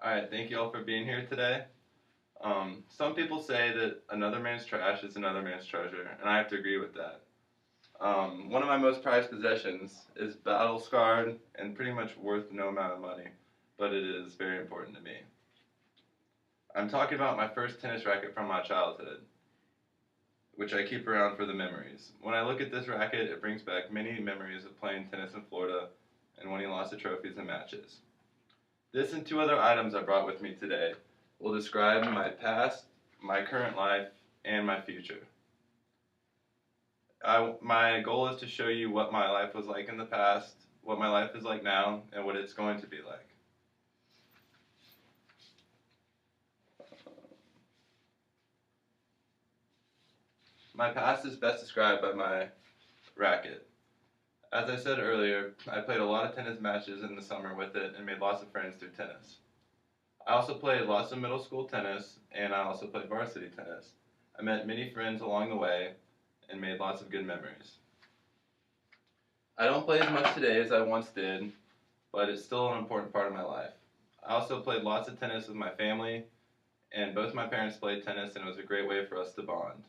Alright, thank you all for being here today. Some people say that another man's trash is another man's treasure, and I have to agree with that. One of my most prized possessions is battle scarred and pretty much worth no amount of money, but it is very important to me. I'm talking about my first tennis racket from my childhood, which I keep around for the memories. When I look at this racket, it brings back many memories of playing tennis in Florida and winning lots of trophies and matches. This and two other items I brought with me today will describe my past, my current life, and my future. My goal is to show you what my life was like in the past, what my life is like now, and what it's going to be like. My past is best described by my racket. As I said earlier, I played a lot of tennis matches in the summer with it and made lots of friends through tennis. I also played lots of middle school tennis, and I also played varsity tennis. I met many friends along the way and made lots of good memories. I don't play as much today as I once did, but it's still an important part of my life. I also played lots of tennis with my family, and both my parents played tennis, and it was a great way for us to bond.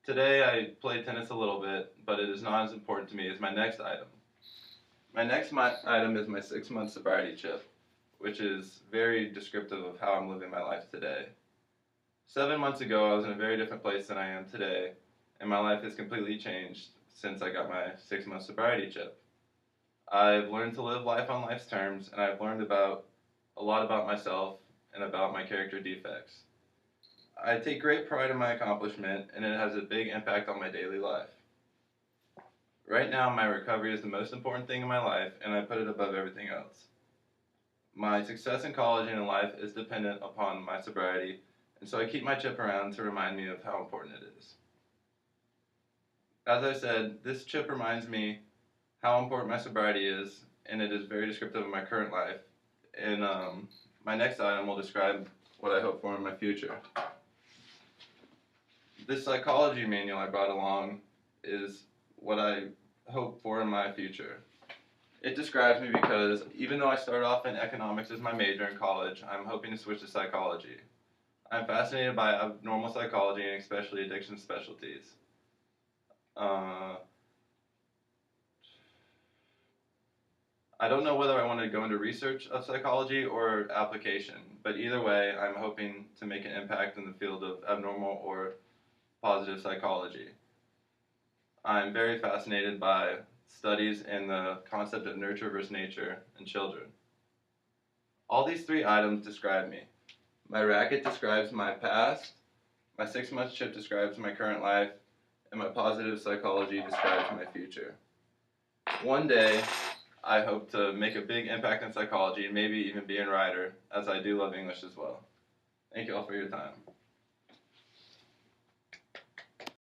Today I play tennis a little bit, but it is not as important to me as my next item. My next item is my 6-month sobriety chip, which is very descriptive of how I'm living my life today. 7 months ago, I was in a very different place than I am today, and my life has completely changed since I got my 6-month sobriety chip. I've learned to live life on life's terms, and I've learned a lot about myself and about my character defects. I take great pride in my accomplishment, and it has a big impact on my daily life. Right now, my recovery is the most important thing in my life, and I put it above everything else. My success in college and in life is dependent upon my sobriety, and so I keep my chip around to remind me of how important it is. As I said, this chip reminds me how important my sobriety is, and it is very descriptive of my current life. And my next item will describe what I hope for in my future. This psychology manual I brought along is what I hope for in my future. It describes me because even though I started off in economics as my major in college, I'm hoping to switch to psychology. I'm fascinated by abnormal psychology and especially addiction specialties. I don't know whether I want to go into research of psychology or application, but either way, I'm hoping to make an impact in the field of abnormal or positive psychology. I'm very fascinated by studies in the concept of nurture versus nature in children. All these three items describe me. My racket describes my past, my 6-month chip describes my current life, and my positive psychology describes my future. One day, I hope to make a big impact in psychology and maybe even be a writer, as I do love English as well. Thank you all for your time.